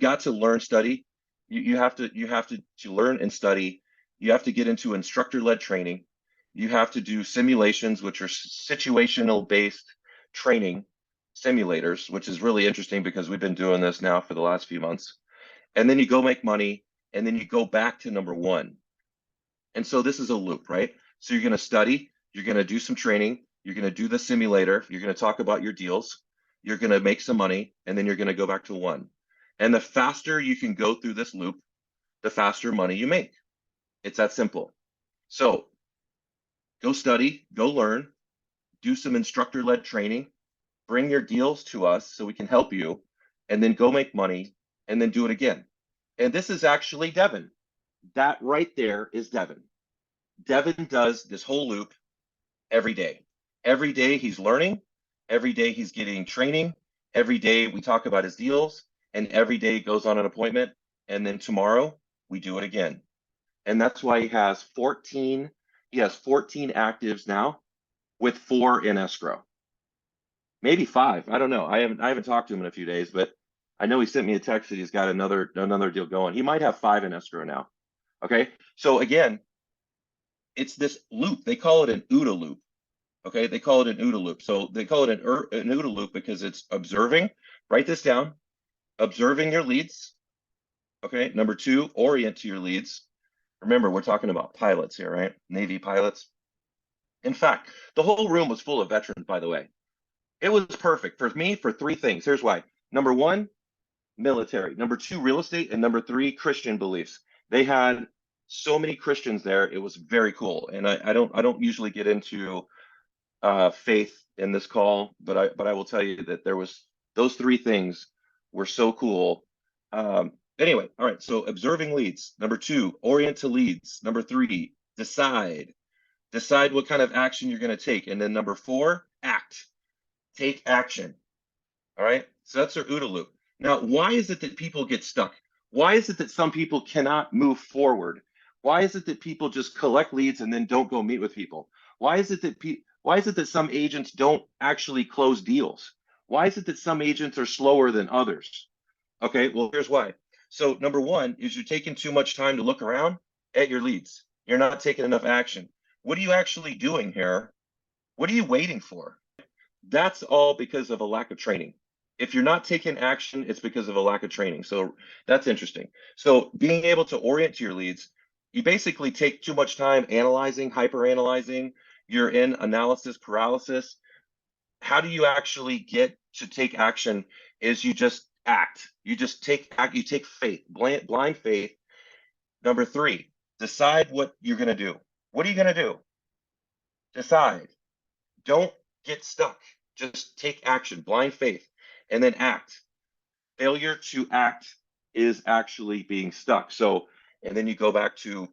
got to learn, study. You have to learn and study. You have to get into instructor-led training. You have to do simulations, which are situational based training simulators, which is really interesting because we've been doing this now for the last few months. And then you go make money, and then you go back to number one. And so this is a loop, right? So you're going to study, you're going to do some training, you're going to do the simulator, you're going to talk about your deals, you're going to make some money, and then you're going to go back to one. And the faster you can go through this loop, the faster money you make. It's that simple. So go study, go learn, do some instructor-led training, bring your deals to us so we can help you, and then go make money, and then do it again. And this is actually Devin. That right there is Devin. Devin does this whole loop every day. Every day he's learning. Every day he's getting training. Every day we talk about his deals. And every day he goes on an appointment. And then tomorrow we do it again. And that's why he has 14 actives now with 4 in escrow. Maybe 5. I don't know. I haven't talked to him in a few days, but I know he sent me a text that he's got another deal going. He might have 5 in escrow now. Okay. So again, it's this loop. They call it an OODA loop. Okay. They call it an OODA loop. So they call it an OODA loop because it's observing. Write this down. Observing your leads. Okay. Number 2, orient to your leads. Remember, we're talking about pilots here, right? Navy pilots. In fact, the whole room was full of veterans, by the way. It was perfect for me for 3 things. Here's why. Number 1, military. Number 2, real estate. And number 3, Christian beliefs. They had so many Christians there. It was very cool. And I don't usually get into faith in this call, but I will tell you that there was those 3 things were so cool. Anyway, all right. So observing leads. Number 2, orient to leads. Number 3, decide. Decide what kind of action you're going to take. And then number 4, act. Take action. All right. So that's our OODA loop. Now, why is it that people get stuck? Why is it that some people cannot move forward? Why is it that people just collect leads and then don't go meet with people? Why is it that some agents don't actually close deals? Why is it that some agents are slower than others? Okay, well, here's why. So number 1 is you're taking too much time to look around at your leads. You're not taking enough action. What are you actually doing here? What are you waiting for? That's all because of a lack of training. If you're not taking action, it's because of a lack of training. So that's interesting. So being able to orient to your leads, you basically take too much time analyzing, hyper-analyzing. You're in analysis paralysis. How do you actually get to take action is you just act. You just take act. You take faith, blind faith. Number 3, decide what you're going to do. What are you going to do? Decide. Don't get stuck. Just take action, blind faith, and then act. Failure to act is actually being stuck. So, and then you go back to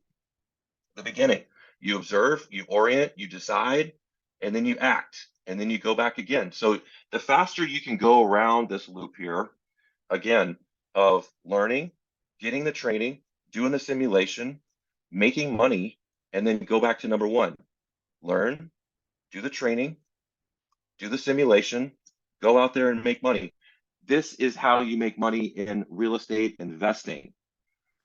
the beginning. You observe, you orient, you decide, and then you act, and then you go back again. So the faster you can go around this loop here, again, of learning, getting the training, doing the simulation, making money, and then go back to number 1. Learn, do the training, do the simulation, go out there and make money. This is how you make money in real estate investing.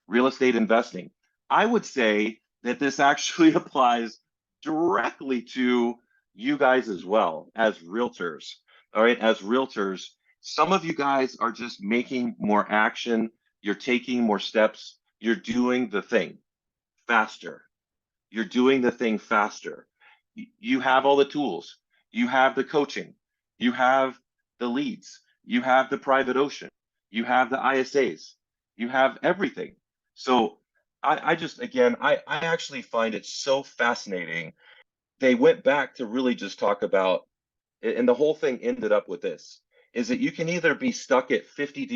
Real estate investing. I would say that this actually applies directly to you guys as well as realtors. All right, as realtors, some of you guys are just making more action. You're taking more steps. You're doing the thing faster. You're doing the thing faster. You have all the tools. You have the coaching. You have the leads. You have the private ocean. You have the ISAs. You have everything. So I actually find it so fascinating. They went back to really just talk about, and the whole thing ended up with this, is that you can either be stuck at 50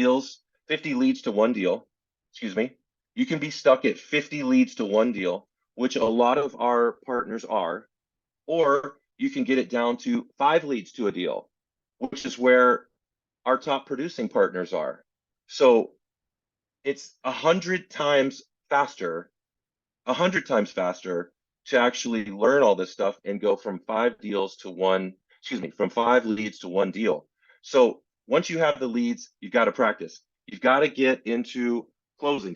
leads to 1 deal. Excuse me. You can be stuck at 50 leads to 1 deal, which a lot of our partners are, or you can get it down to 5 leads to a deal, which is where our top producing partners are. So it's 100 times faster to actually learn all this stuff and go from 5 leads to 1 deal. So once you have the leads, you got to practice. You've got to get into closing